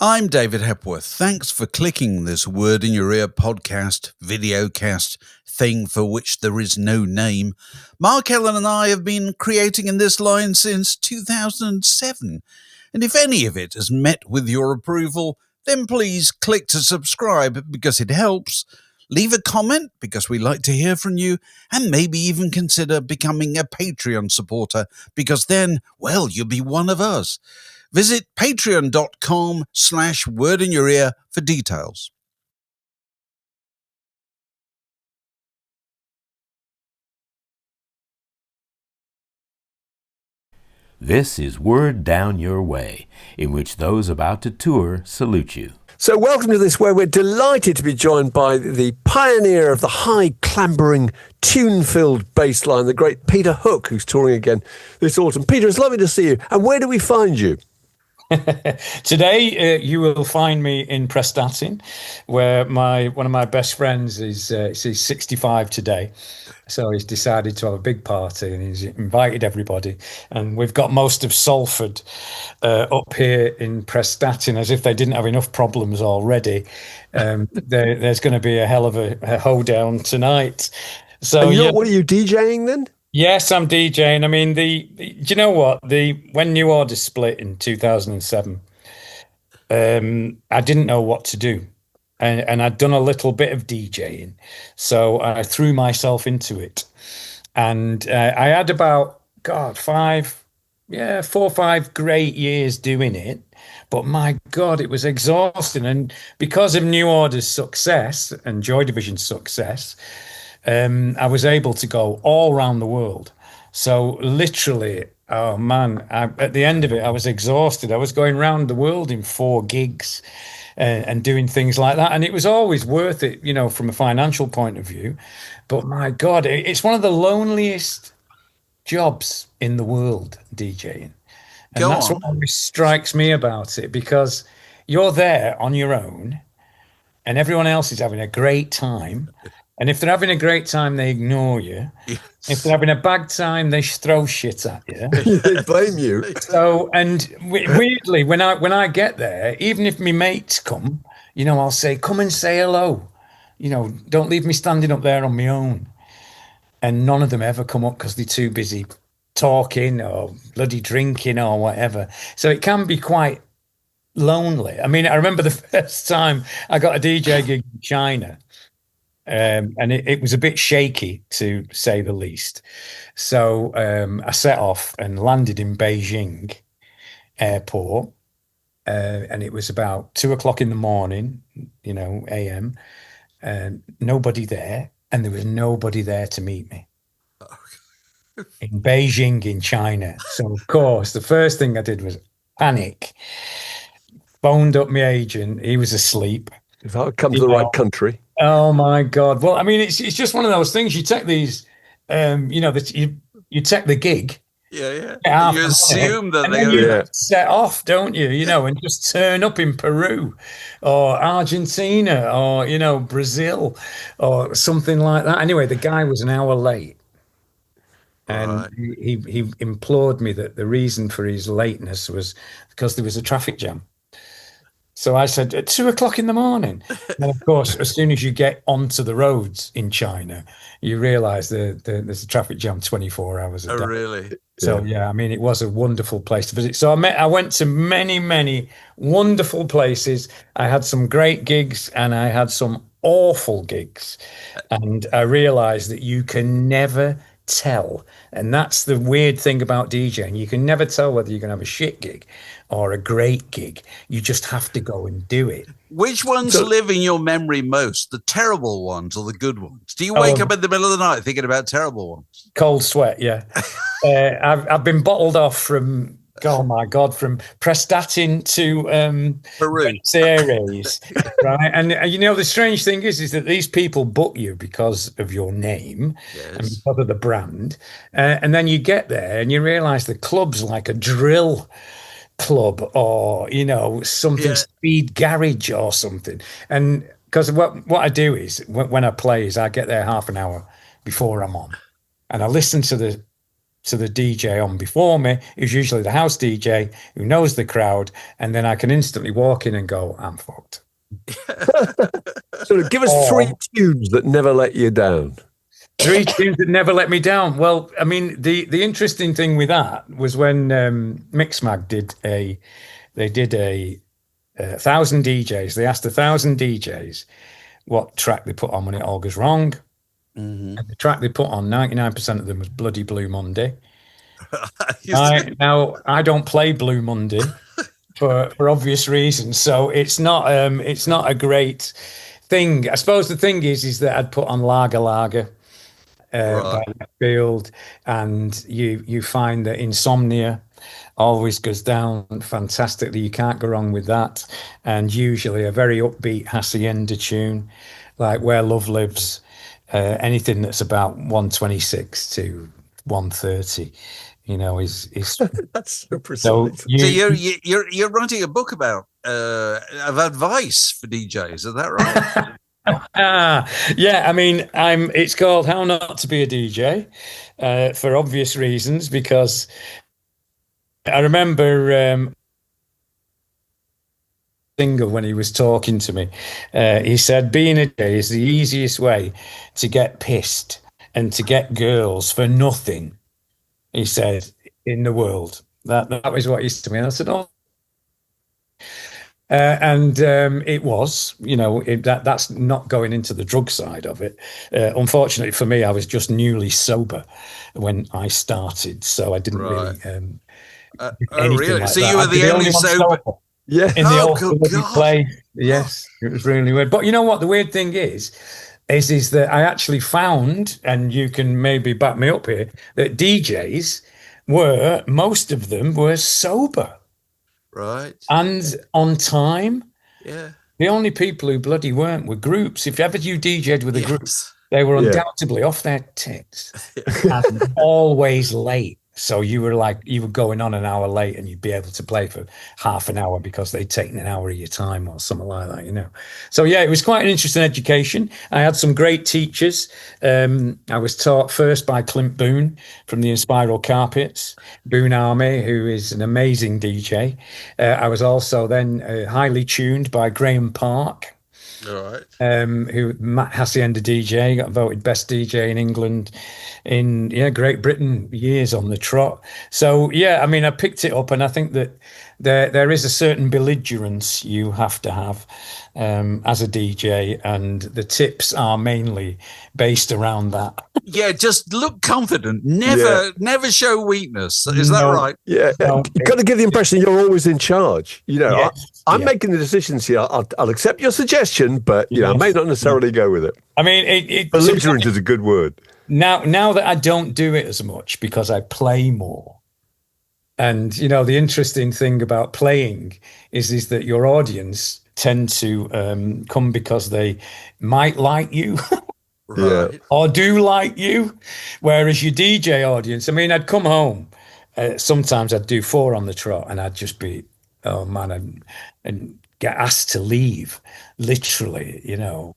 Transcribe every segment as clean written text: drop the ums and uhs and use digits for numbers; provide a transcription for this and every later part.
I'm David Hepworth. Thanks for clicking this Word in Your Ear podcast, videocast thing for which there is no name. Mark Ellen and I have been creating in this line since 2007. And if any of it has met with your approval, then please click to subscribe because it helps. Leave a comment because we like to hear from you, and maybe even consider becoming a Patreon supporter because then, well, you'll be one of us. Visit patreon.com/wordinyourear for details. This is Word Down Your Way, in which those about to tour salute you. So welcome to this, where we're delighted to be joined by the pioneer of the high clambering, tune-filled bassline, the great Peter Hook, who's touring again this autumn. Peter, it's lovely to see you. And where do we find you? Today, you will find me in Prestatyn, where one of my best friends is he's 65 today. So he's decided to have a big party and he's invited everybody. And we've got most of Salford up here in Prestatyn, as if they didn't have enough problems already. There's going to be a hell of a hoedown tonight. So what are you DJing then? Yes, I'm DJing. I mean, do you know what? When New Order split in 2007, I didn't know what to do. And I'd done a little bit of DJing. So I threw myself into it. And I had about, 4 or 5 great years doing it. But my God, it was exhausting. And because of New Order's success and Joy Division's success, I was able to go all around the world. So literally, oh man, at the end of it, I was exhausted. I was going around the world in 4 gigs and doing things like that. And it was always worth it, from a financial point of view. But my God, it's one of the loneliest jobs in the world, DJing. And that's what always strikes me about it, because you're there on your own and everyone else is having a great time. And if they're having a great time, they ignore you. Yes. If they're having a bad time, they throw shit at you. They blame you. So, and weirdly, when I get there, even if my mates come, I'll say, come and say hello. Don't leave me standing up there on my own. And none of them ever come up because they're too busy talking or bloody drinking or whatever. So it can be quite lonely. I mean, I remember the first time I got a DJ gig in China. And it was a bit shaky, to say the least. So I set off and landed in Beijing airport, and it was about 2:00 in the morning, AM, and nobody there, and there was nobody there to meet me. In Beijing, in China. So of course, the first thing I did was panic. Phoned up my agent. He was asleep. If I come to the right country. Oh my God! Well, I mean, it's just one of those things. You take these, you take the gig. Yeah. You assume that they're going to set off, don't you? And just turn up in Peru, or Argentina, or Brazil, or something like that. Anyway, the guy was an hour late, and he implored me that the reason for his lateness was because there was a traffic jam. So I said, at 2:00 in the morning. And of course, as soon as you get onto the roads in China, you realize there's a traffic jam 24 hours a day. Oh, really? So, yeah, I mean, it was a wonderful place to visit. So I went to many, many wonderful places. I had some great gigs and I had some awful gigs. And I realized that you can never tell. And that's the weird thing about DJing. You can never tell whether you're going to have a shit gig or a great gig. You just have to go and do it. Which ones live in your memory most, the terrible ones or the good ones? Do you wake up in the middle of the night thinking about terrible ones? Cold sweat, yeah. I've been bottled off from, oh my God, from Prestatyn to Peru. Aires, right? And the strange thing is that these people book you because of your name and because of the brand. And then you get there and you realize the club's like a drill club or something speed garage or something. And because what I do is when I play is I get there half an hour before I'm on and I listen to to the DJ on before me, who's usually the house DJ who knows the crowd, and then I can instantly walk in and go, I'm fucked. So give us 3 tunes that never let you down. 3 tunes that never let me down. Well, I mean, the interesting thing with that was when Mixmag did a 1,000 DJs. They asked 1,000 DJs what track they put on when it all goes wrong. Mm-hmm. And the track they put on, 99% of them was Bloody Blue Monday. Now, I don't play Blue Monday for obvious reasons, so it's not a great thing. I suppose the thing is that I'd put on Lager Lager by Field, and you find that Insomnia always goes down fantastically. You can't go wrong with that. And usually a very upbeat Hacienda tune, like Where Love Lives, anything that's about 126 to 130, is that's so precise. So you're writing a book about of advice for DJs, is that right? Yeah, I mean, it's called How Not to Be a DJ, for obvious reasons, because I remember Singer, when he was talking to me, he said being a DJ is the easiest way to get pissed and to get girls for nothing, he said, in the world. That was what he said to me. And I said, oh. And it was, that's not going into the drug side of it. Unfortunately for me, I was just newly sober when I started, so I didn't really anything like so that. you were the only sober? Yeah. In the old play. Yes, it was really weird. But you know what? The weird thing is that I actually found, and you can maybe back me up here, that DJs most of them were sober. Right. And on time. Yeah. The only people who bloody weren't were groups. If ever you DJ'd with a group, they were undoubtedly off their tits and always late. So you were going on an hour late, and you'd be able to play for half an hour because they'd taken an hour of your time or something like that, So yeah, it was quite an interesting education. I had some great teachers. I was taught first by Clint Boone from the Inspiral Carpets, Boone Army, who is an amazing DJ. I was also then highly tuned by Graham Park. All right. Who Hacienda DJ, got voted best DJ in England in Great Britain, years on the trot. So yeah, I mean, I picked it up, and I think that there is a certain belligerence you have to have as a DJ, and the tips are mainly based around that. Yeah, just look confident. Never show weakness. Is that right? Yeah, you've got to give the impression you're always in charge. I'm making the decisions here. I'll accept your suggestion, but I may not necessarily go with it. I mean, belligerent is a good word. Now that I don't do it as much because I play more, and the interesting thing about playing is that your audience tend to come because they might like you. Right. Or do like you, whereas your DJ audience, I mean, I'd come home, sometimes I'd do 4 on the trot, and I'd just be, oh man, and get asked to leave, literally.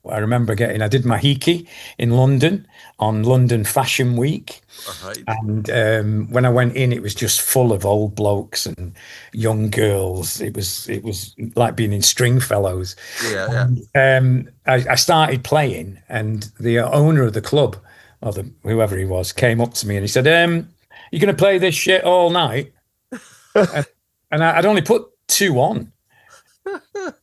I remember I did my hiki in London on London Fashion Week. Right. And when I went in, it was just full of old blokes and young girls. It was like being in Stringfellows. Yeah. And, I started playing, and the owner of the club, or whoever he was, came up to me and he said, "You going to play this shit all night?" and I'd only put 2 on.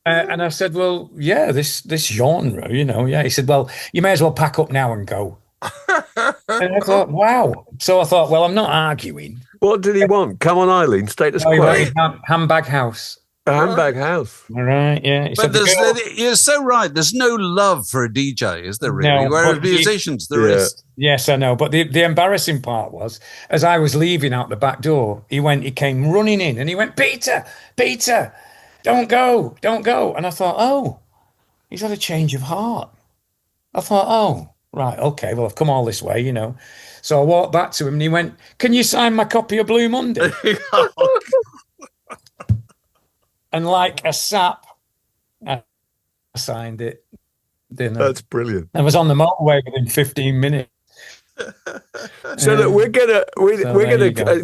And I said, well, yeah, this genre, yeah. He said, well, you may as well pack up now and go. And I thought, wow. So I thought, well, I'm not arguing. What did he want? Come on, Eileen, status quo. Handbag house. A handbag house. All right, yeah. But you're so right. There's no love for a DJ, is there really? No, whereas musicians, there is. Yes, I know. But the embarrassing part was, as I was leaving out the back door, he came running in and he went, Peter, don't go. And I thought, oh, he's had a change of heart. I thought, oh, right, okay, well, I've come all this way, So I walked back to him and he went, can you sign my copy of Blue Monday? And like a sap, I signed it. That's brilliant. I was on the motorway within 15 minutes. So look, we're gonna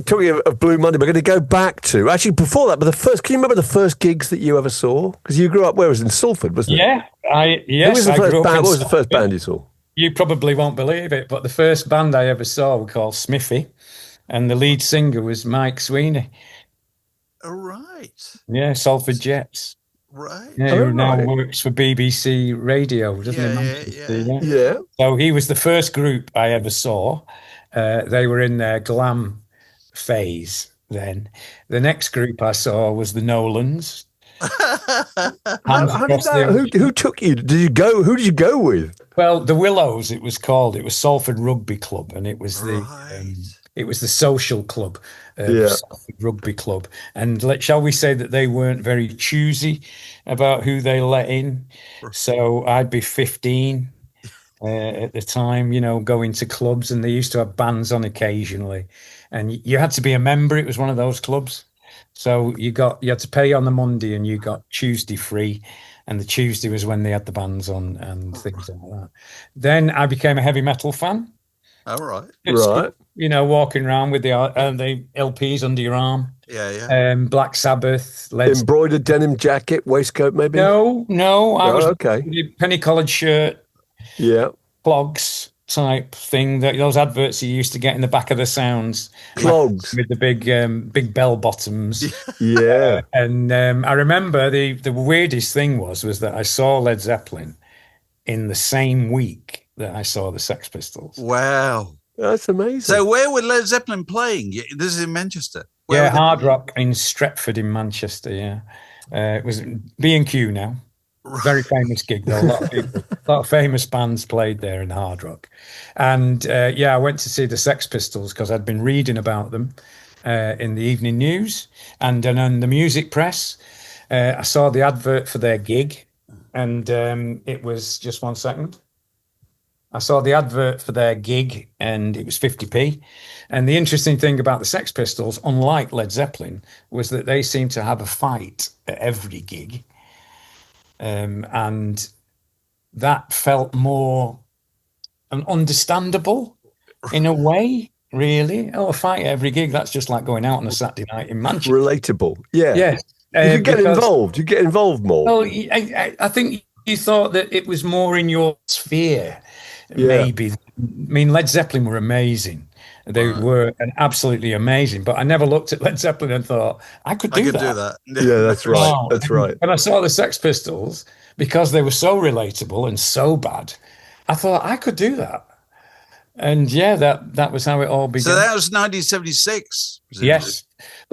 talking of Blue Monday. We're going to go back to actually before that. But the first, can you remember the first gigs that you ever saw? Because you grew up where it was in Salford, wasn't it? Yeah, Who was the first band? What was the first band you saw? You probably won't believe it, but the first band I ever saw was called Smithy, and the lead singer was Mike Sweeney. All right. Yeah, Salford Jets. Right. Yeah, who now works for BBC Radio, doesn't he? Yeah. So he was the first group I ever saw. They were in their glam phase then. The next group I saw was the Nolans. Who took you? Did you go? Who did you go with? Well, the Willows, it was called. It was Salford Rugby Club, and it was it was the social club, Salford Rugby Club. And shall we say that they weren't very choosy about who they let in? So I'd be 15 at the time, going to clubs, and they used to have bands on occasionally, and you had to be a member. It was one of those clubs. So you had to pay on the Monday, and you got Tuesday free, and the Tuesday was when they had the bands on and things like that. Then I became a heavy metal fan. All right. Right. Walking around with the LPs under your arm. Yeah. Black Sabbath, embroidered denim jacket, waistcoat, maybe. No. I was okay. Penny collared shirt. Yeah. Clogs type thing, that those adverts you used to get in the back of the sounds, clogs with the big bell bottoms. Yeah. And I remember the weirdest thing was that I saw Led Zeppelin in the same week that I saw the Sex Pistols. Wow, that's amazing. So where were Led Zeppelin playing? This is in Manchester. Hard Rock in Stretford in Manchester. Yeah, it was B&Q now. Very famous gig though. A lot of famous bands played there in Hard Rock. And I went to see the Sex Pistols because I'd been reading about them in the evening news and on the music press. I saw the advert for their gig, and it was just 1 second. I saw the advert for their gig, and it was 50p. And the interesting thing about the Sex Pistols, unlike Led Zeppelin, was that they seemed to have a fight at every gig. And that felt more understandable in a way, really. A fight at every gig, that's just like going out on a Saturday night in Manchester. Relatable. Yeah. Yes. You get involved. You get involved more. Well, I think you thought that it was more in your sphere, maybe. I mean, Led Zeppelin were amazing. They were absolutely amazing, but I never looked at Led Zeppelin and thought, I could do that. Yeah, that's right. That's right. When I saw the Sex Pistols, because they were so relatable and so bad, I thought I could do that. And that was how it all began. So that was 1976. Yes.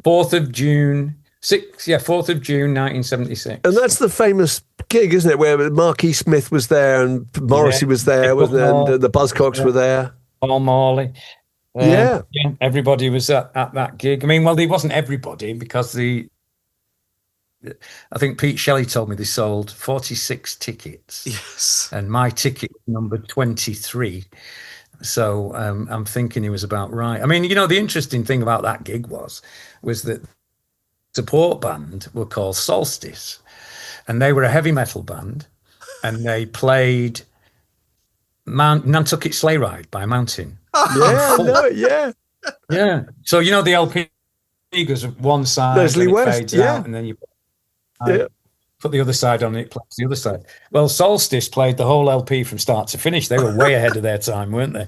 4th of June, 1976. And that's the famous gig, isn't it, where Marquis Smith was there and Morrissey was there, wasn't it? And the Buzzcocks were there. Paul Morley. Yeah, everybody was at that gig. I mean, well, there wasn't everybody because I think Pete Shelley told me they sold 46 tickets. Yes. And my ticket numbered 23. So I'm thinking he was about right. I mean, the interesting thing about that gig was that the support band were called Solstice, and they were a heavy metal band, and they played Nantucket Sleigh Ride by Mountain. Yeah, I know it, yeah. So the LP goes one side, Leslie West, fades out, and then you put the other side on, it plays the other side. Well, Solstice played the whole LP from start to finish. They were way ahead of their time, weren't they?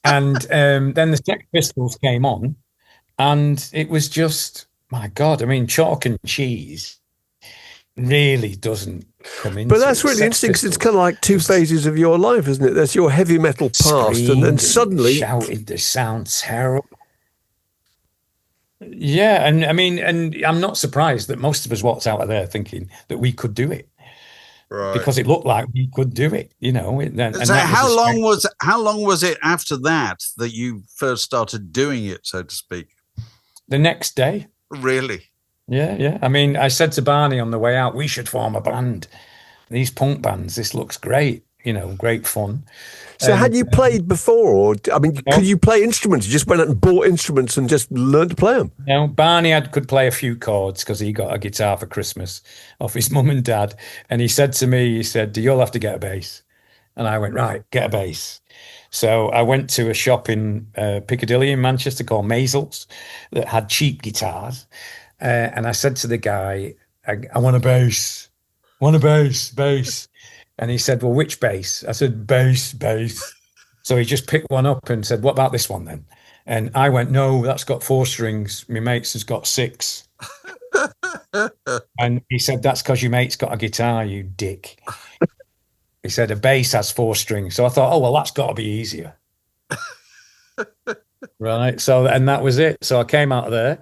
And then the Sex Pistols came on, and it was just, my God, I mean, chalk and cheese really doesn't come into. But that's really interesting because it's kind of like two phases of your life, isn't it? That's your heavy metal past, and then suddenly shouted, "This sounds terrible." Yeah, and I mean, and I'm not surprised that most of us walked out of there thinking that we could do it, right? Because it looked like we could do it, So how long was it after that you first started doing it, so to speak? The next day. Really? Yeah. I mean, I said to Barney on the way out, we should form a band. These punk bands, this looks great, great fun. So had you played before? Or, could you play instruments? You just went out and bought instruments and just learned to play them? No, Barney could play a few chords because he got a guitar for Christmas off his mum and dad. And he said to me, you'll have to get a bass. And I went, right, get a bass. So I went to a shop in Piccadilly in Manchester called Maisels that had cheap guitars. And I said to the guy, I want a bass. Want a bass. And he said, well, which bass? I said, bass. So he just picked one up and said, what about this one then? And I went, no, that's got 4 strings. My mate's has got 6. And he said, that's because your mate's got a guitar, you dick. He said, a bass has 4 strings. So I thought, oh, well, that's got to be easier. Right. So, and that was it. So I came out of there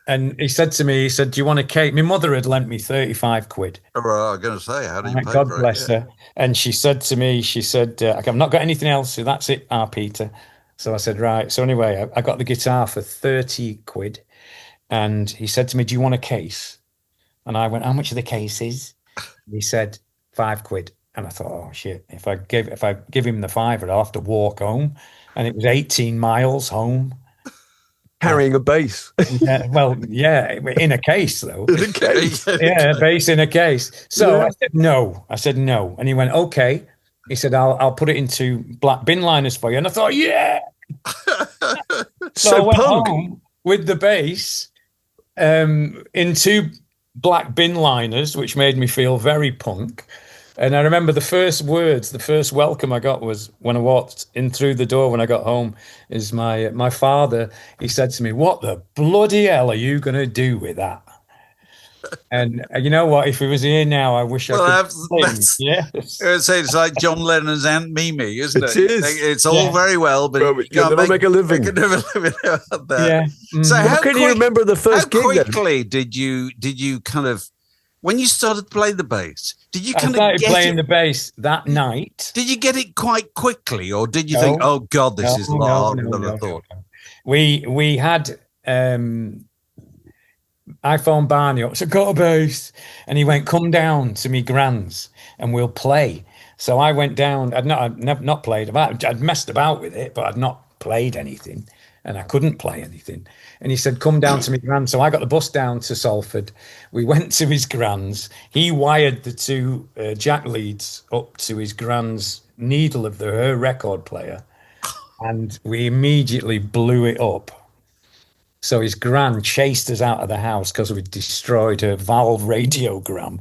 and he said to me, he said, do you want a cake? My mother had lent me 35 quid. Oh, I was going to say, how do you pay God for bless it? Yeah. her. And she said to me, she said, I've not got anything else. So that's it, Peter. So I said, right. So anyway, I got the guitar for 30 quid. And he said to me, do you want a case? And I went, how much are the cases? He said, 5 quid. And I thought, oh shit, if I give him the 5, I'll have to walk home. And it was 18 miles home. Carrying a bass. Yeah, well, yeah, in a case though. In a case. Yeah, a bass in a case. So I said no. And he went, okay. He said, I'll put it into black bin liners for you. And I thought, yeah. So I went home with the bass in 2 black bin liners, which made me feel very punk. And I remember the first welcome I got was when I walked in through the door when I got home, is my father. He said to me, what the bloody hell are you going to do with that? And you know what? If he was here now, I wish I could sing. Yes. It's like John Lennon's Aunt Mimi, isn't it? It is. It's all very well, but you can never make a living. You can never live out there. Yeah. So how can you remember the first gig? How quickly did you kind of, when you started to play the bass, did you kind of started playing the bass that night? Did you get it quite quickly, or did you think, "Oh God, this is a lot harder than I thought"? We had I phoned Barney up, so got a bass, and he went, "Come down to me grand's and we'll play." So I went down. I'd not played about. I'd messed about with it, but I'd not played anything, and I couldn't play anything. And he said, "Come down to me grand." So I got the bus down to Salford. We went to his grand's. He wired the 2 jack leads up to his grand's needle of her record player, and we immediately blew it up. So his gran chased us out of the house because we destroyed her valve radiogram.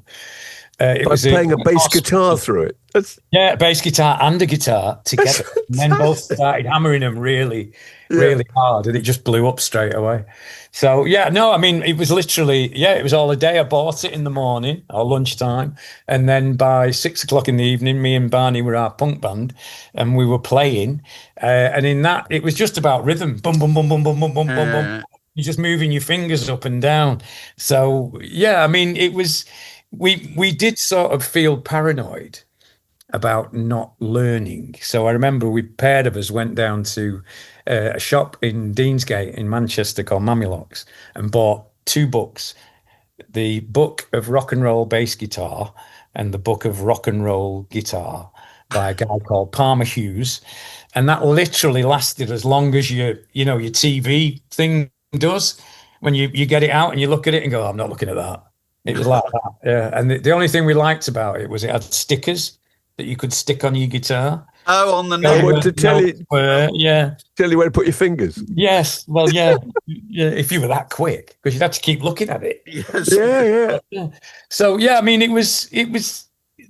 It was playing a bass guitar through it. Yeah, a bass guitar and a guitar together. And then both started hammering them really hard, and it just blew up straight away. So, yeah, no, I mean, it was literally, it was all a day. I bought it in the morning or lunchtime. And then by 6 o'clock in the evening, me and Barney were our punk band and we were playing. And in that, it was just about rhythm. Boom, boom, boom, boom, boom, boom, boom, boom, boom. You're just moving your fingers up and down. So, yeah, I mean, it was, we did sort of feel paranoid about not learning. So I remember we paired of us went down to a shop in Deansgate in Manchester called Mamilocks and bought 2 books, the book of rock and roll bass guitar and the book of rock and roll guitar by a guy called Palmer Hughes. And that literally lasted as long as your TV thing does. When you get it out and you look at it and go, oh, I'm not looking at that. It was like that. Yeah. And the only thing we liked about it was it had stickers that you could stick on your guitar. Oh, on the note. To tell you where to put your fingers. Yes. Well, yeah. If you were that quick, because you'd have to keep looking at it. Yes. Yeah. So, yeah, I mean, it was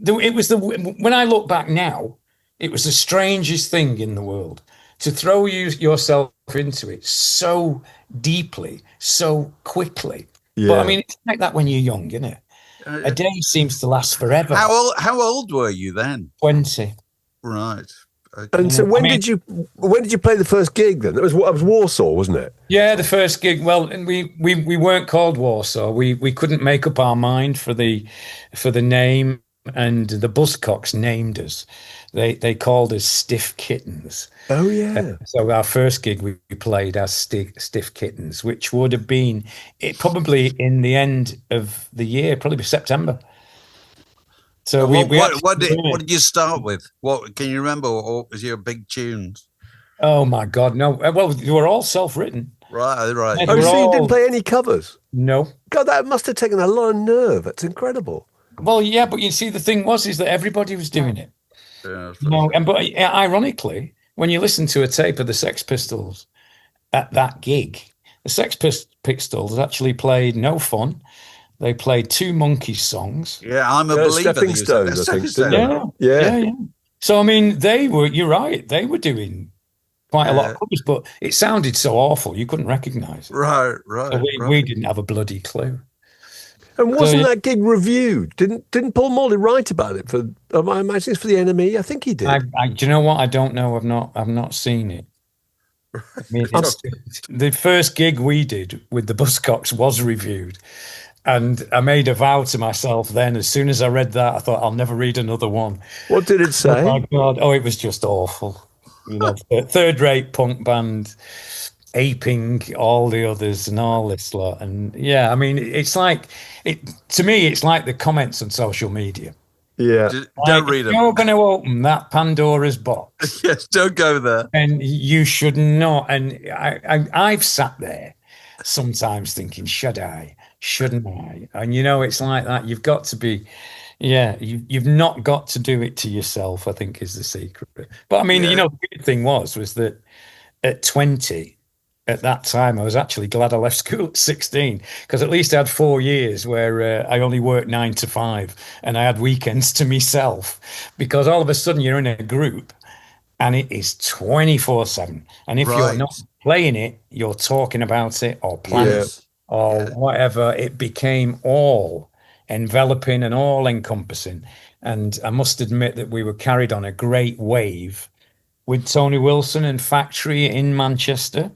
when I look back now, it was the strangest thing in the world to throw yourself into it so deeply, so quickly. Yeah. But I mean, it's like that when you're young, isn't it? A day seems to last forever. How old were you then? 20. Right. Okay. And so when did you play the first gig then? It was Warsaw, wasn't it? Yeah, the first gig. Well, and we weren't called Warsaw. We couldn't make up our mind for the name, and the Buzzcocks named us. They called us Stiff Kittens. Oh yeah. So our first gig we played as Stiff Kittens, which would have been probably in the end of the year, probably September. So what did you start with? What can you remember? What was your big tunes? Oh my God, no! Well, they were all self-written. Right. Yeah, oh, so you didn't play any covers? No. God, that must have taken a lot of nerve. That's incredible. Well, yeah, but you see, the thing is that everybody was doing it. Yeah, No, and but ironically, when you listen to a tape of the Sex Pistols at that gig, the Pistols actually played No Fun. They played two Monkeys songs. yeah, I'm a believer. Stepping That you said Stones, that. I think, Stepping didn't Stone. they? Yeah. So I mean, you're right, they were doing quite a lot of covers, but it sounded so awful you couldn't recognize it. Right, So right, we right. didn't have a bloody clue. And So wasn't yeah, that gig reviewed? Didn't Paul Morley write about it for? I imagine it's for the NME. I think he did. do you know what? I don't know. I've not seen it. I mean, it's the first gig we did with the Buzzcocks was reviewed, and I made a vow to myself then. As soon as I read that, I thought I'll never read another one. What did it Oh my say? God! Oh, it was just awful. You know, third-rate punk band aping all the others and all this lot. And yeah, I mean, it's like it to me. It's like the comments on social media. Yeah. Don't Like, if read them. you're going to open that Pandora's box, Yes, don't go there. and you should not. And I've sat there sometimes thinking, should I? Shouldn't I? And you know, it's like that. You've got to be, yeah, you've not got to do it to yourself, I think is the secret. But I mean, you Yeah. know, the good thing was that at 20, at that time, I was actually glad I left school at 16 because at least I had 4 years where I only worked 9 to 5 and I had weekends to myself because all of a sudden you're in a group and it is 24/7. And if you're Right. not playing it, you're talking about it or planning Yeah. Yes. or Yeah. whatever. It became all enveloping and all encompassing. And I must admit that we were carried on a great wave with Tony Wilson and Factory in Manchester,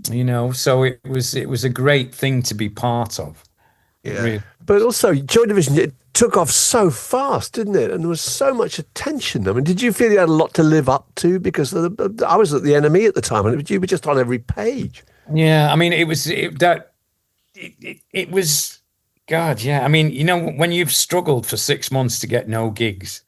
you know, so it was a great thing to be part of. It Yeah. really, But also, Joy Division, it took off so fast, didn't it? And there was so much attention. I mean, did you feel you had a lot to live up to? Because I was at the NME at the time, and you were just on every page. yeah. I mean, it was, God, yeah. I mean, you know, when you've struggled for 6 months to get no gigs,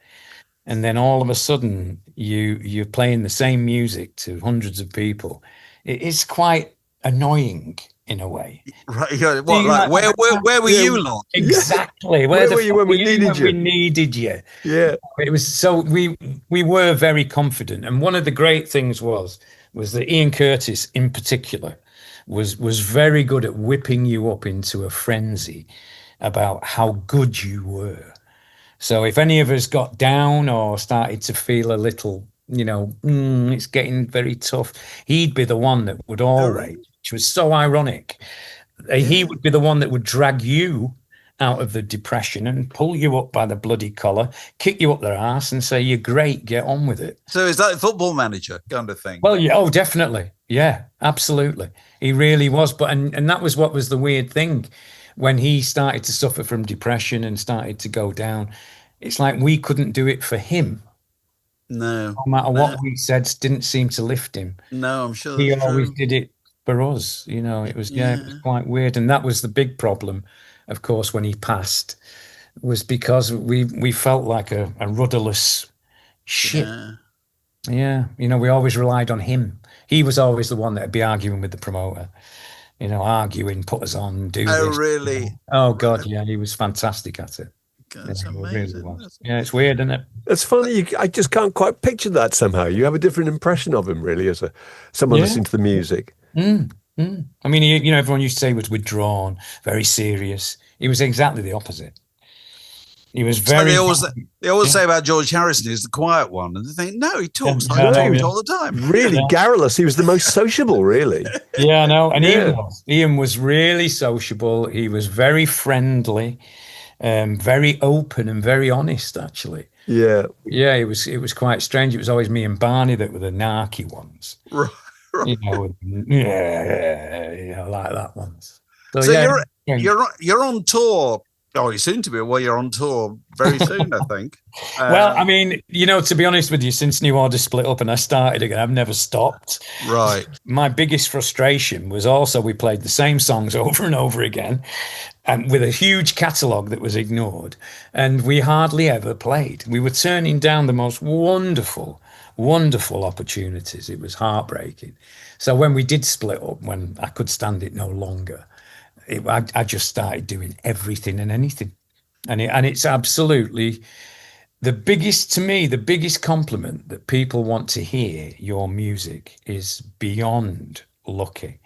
and then all of a sudden you're playing the same music to hundreds of people, it is quite annoying in a way. Right. Yeah. Do What? you Like, like- where were Yeah. you lot? Exactly. Where the were you fuck when we were needed you? We needed you. Yeah. It was so we were very confident, and one of the great things was that Ian Curtis, in particular, was very good at whipping you up into a frenzy about how good you were. So if any of us got down or started to feel a little, you know, it's getting very tough, he'd be the one that would always, which was so ironic. He would be the one that would drag you out of the depression and pull you up by the bloody collar, kick you up their ass and say, you're great, get on with it. So is that football manager kind of thing? Well, yeah, oh, definitely. Yeah, absolutely. He really was. But and that was what was the weird thing when he started to suffer from depression and started to go down. It's like we couldn't do it for him. No. No matter what we said, didn't seem to lift him. No, I'm sure He that's always true. did it for us. You know, it was it was quite weird. And that was the big problem, of course, when he passed, was because we felt like a rudderless ship. Yeah. Yeah, you know, we always relied on him. He was always the one that'd be arguing with the promoter, you know, arguing, put us on, do Oh, this. really? Oh God, yeah, he was fantastic at it. That's Yeah, he really amazing. was. Yeah, it's weird, isn't it? It's funny. I just can't quite picture that somehow. You have a different impression of him, really, as someone Yeah. listening to the music. I mean, you know, everyone used to say he was withdrawn, very serious. He was exactly the opposite. He was So very. they always say about George Harrison, he's the quiet one. And they think, no, he talks Yeah, like no, George yeah. all the time. Really garrulous. He was the most sociable, really. Yeah, no, and Yeah. Ian was really sociable. He was very friendly, very open and very honest, actually. Yeah. Yeah, it was quite strange. It was always me and Barney that were the narky ones. Right. You know, like that ones. So yeah, you're on tour. Oh, you're soon to be. Well, you're on tour very soon, I think. well, I mean, you know, to be honest with you, since New Order split up and I started again, I've never stopped. Right. My biggest frustration was also we played the same songs over and over again, and with a huge catalogue that was ignored, and we hardly ever played. We were turning down the most wonderful, wonderful opportunities. It was heartbreaking. So when we did split up, when I could stand it no longer, I just started doing everything and anything, and it's absolutely the biggest, to me, the biggest compliment that people want to hear your music is beyond lucky.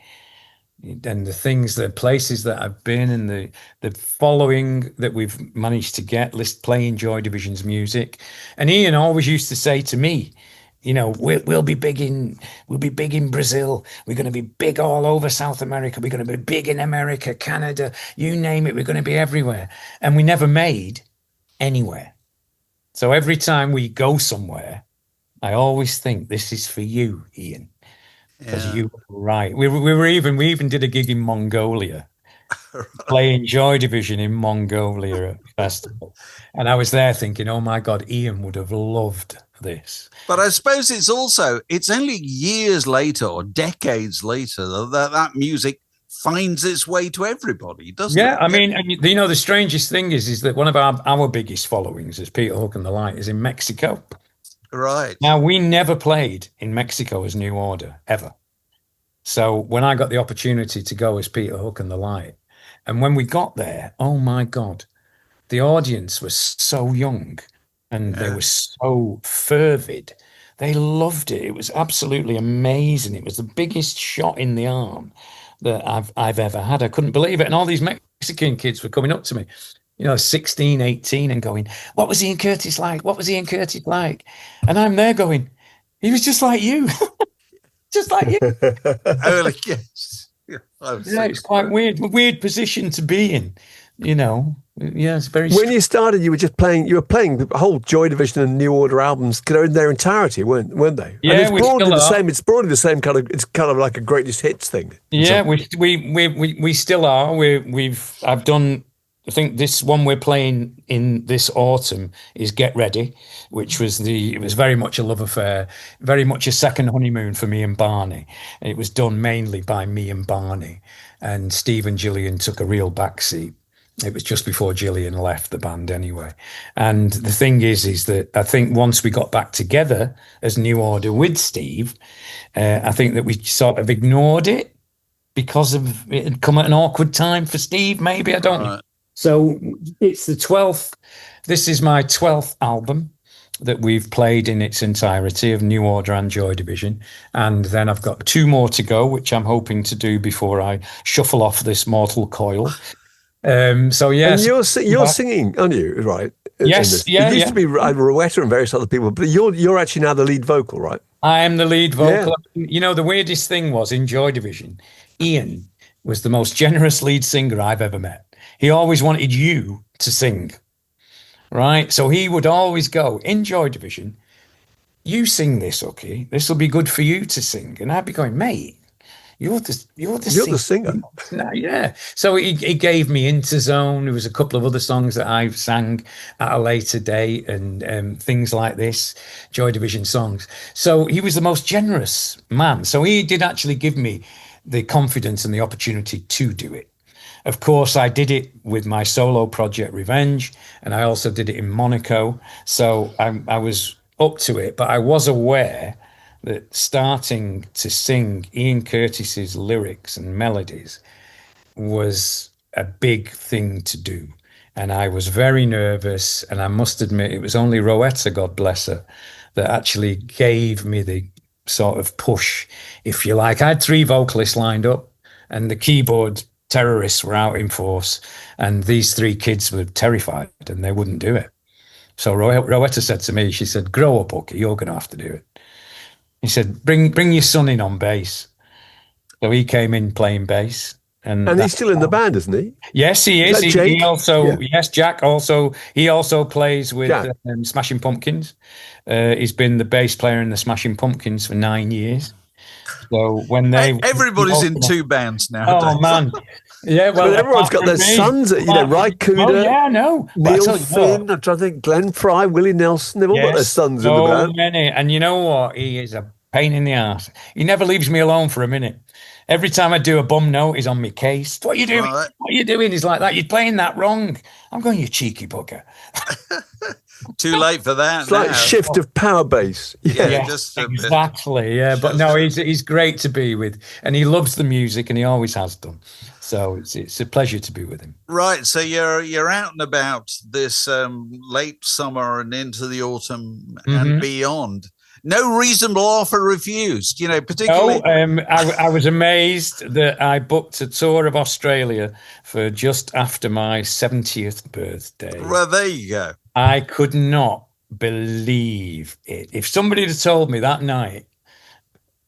And the things, the places that I've been, and the following that we've managed to get, playing Joy Division's music. And Ian always used to say to me, you know, we'll be big in Brazil. We're going to be big all over South America. We're going to be big in America, Canada, you name it. We're going to be everywhere. And we never made anywhere. So every time we go somewhere, I always think this is for you, Ian. Because you were right. We even did a gig in Mongolia, playing Joy Division in Mongolia at festival. And I was there thinking, oh my God, Ian would have loved this. But I suppose it's only years later or decades later that music finds its way to everybody, doesn't it? Yeah, I mean, and you know, the strangest thing is that one of our biggest followings is Peter Hook and the Light is in Mexico. Right. Now, we never played in Mexico as New Order, ever. So when I got the opportunity to go as Peter Hook and the Light, and when we got there, oh my God, the audience was so young and they were so fervid. They loved it. It was absolutely amazing. It was the biggest shot in the arm that I've ever had. I couldn't believe it. And all these Mexican kids were coming up to me, you know, 16, 18, and going, what was Ian Curtis like? What was Ian Curtis like? And I'm there going, he was just like you. Just like you. Oh, yes. Yeah, it's quite weird. A weird position to be in, you know. Yeah, it's very. When you started, you were playing the whole Joy Division and New Order albums in their entirety, weren't they? Yeah, and it's broadly the same. It's broadly the same kind of. It's kind of like a greatest hits thing. Yeah, we still are. I've done. I think this one we're playing in this autumn is Get Ready, which was it was very much a love affair, very much a second honeymoon for me and Barney. It was done mainly by me and Barney, and Steve and Gillian took a real backseat. It was just before Gillian left the band anyway. And the thing is that I think once we got back together as New Order with Steve, I think that we sort of ignored it because of it had come at an awkward time for Steve, maybe, I don't know. So it's the 12th. This is my 12th album that we've played in its entirety of New Order and Joy Division. And then I've got 2 more to go, which I'm hoping to do before I shuffle off this mortal coil. So yes. And you're singing, aren't you? Right. Yes. Yeah. It used to be Rowetta and various other people, but you're actually now the lead vocal, right? I am the lead vocal. Yeah. You know, the weirdest thing was in Joy Division, Ian was the most generous lead singer I've ever met. He always wanted you to sing, right? So he would always go, in Joy Division, you sing this, okay? This will be good for you to sing. And I'd be going, mate, you're the singer. Yeah. So he gave me Interzone. There was a couple of other songs that I've sang at a later date and things like this, Joy Division songs. So he was the most generous man. So he did actually give me the confidence and the opportunity to do it. Of course, I did it with my solo project, Revenge, and I also did it in Monaco. So I was up to it, but I was aware that starting to sing Ian Curtis's lyrics and melodies was a big thing to do. And I was very nervous. And I must admit, it was only Rowetta, God bless her, that actually gave me the sort of push, if you like. I had 3 vocalists lined up, and the keyboard terrorists were out in force, and these 3 kids were terrified and they wouldn't do it. So Rowetta said to me, she said, grow up, Hooky, you're going to have to do it. He said, bring your son in on bass. So he came in playing bass. And he's still in the band, isn't he? Yes, he is. He also, yeah. Yes, Jack also, he also plays with Smashing Pumpkins. He's been the bass player in the Smashing Pumpkins for 9 years. So when everybody's in 2 bands now. Oh man, yeah. Well, but everyone's got their sons. You know, Ry Cooder. Oh yeah, no. Neil Finn. I'm trying to think. Glenn Fry, Willie Nelson. They've all got their sons in the band. So many. And you know what? He is a pain in the ass. He never leaves me alone for a minute. Every time I do a bum note, he's on my case. What are you doing? Right. What are you doing? He's like that. You're playing that wrong. I'm going, you cheeky bugger. Too late for that. It's like shift of power base. Yeah, just a bit. Exactly. Yeah, but no, he's great to be with, and he loves the music, and he always has done. So it's a pleasure to be with him. Right. So you're out and about this late summer and into the autumn and beyond. No reasonable offer refused, particularly. I was amazed that I booked a tour of Australia for just after my 70th birthday. Well, there you go. I could not believe it. If somebody had told me that night,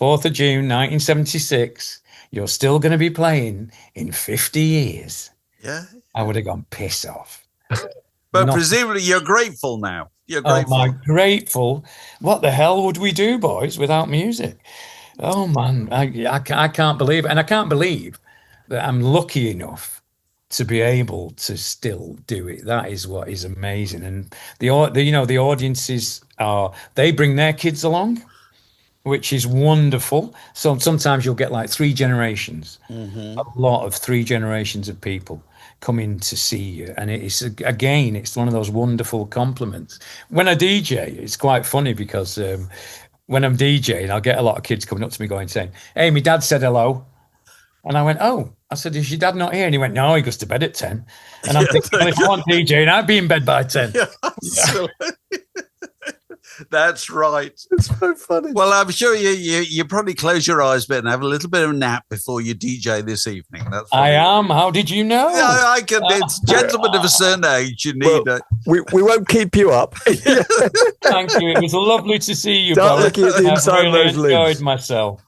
4th of June, 1976, you're still going to be playing in 50 years, I would have gone, piss off. But presumably you're grateful now. You're grateful. Oh, my grateful. What the hell would we do, boys, without music? Oh, man, I can't believe it. And I can't believe that I'm lucky enough to be able to still do it. That is what is amazing. And the audiences they bring their kids along, which is wonderful. So sometimes you'll get like 3 generations, a lot of 3 generations of people coming to see you. And it's one of those wonderful compliments. When I DJ, it's quite funny because when I'm DJing, I'll get a lot of kids coming up to me saying, hey, my dad said hello. And I went, oh. I said, is your dad not here? And he went, no, he goes to bed at 10. And I'm thinking, well, if you want DJing, I'd be in bed by 10. Yeah. That's right. It's so funny. Well, I'm sure you probably close your eyes a bit and have a little bit of a nap before you DJ this evening. I am. How did you know? Yeah, I can. It's gentlemen of a certain age. You need it. We won't keep you up. Thank you. It was lovely to see you, Start brother. looking at the inside I really of those limbs. enjoyed myself.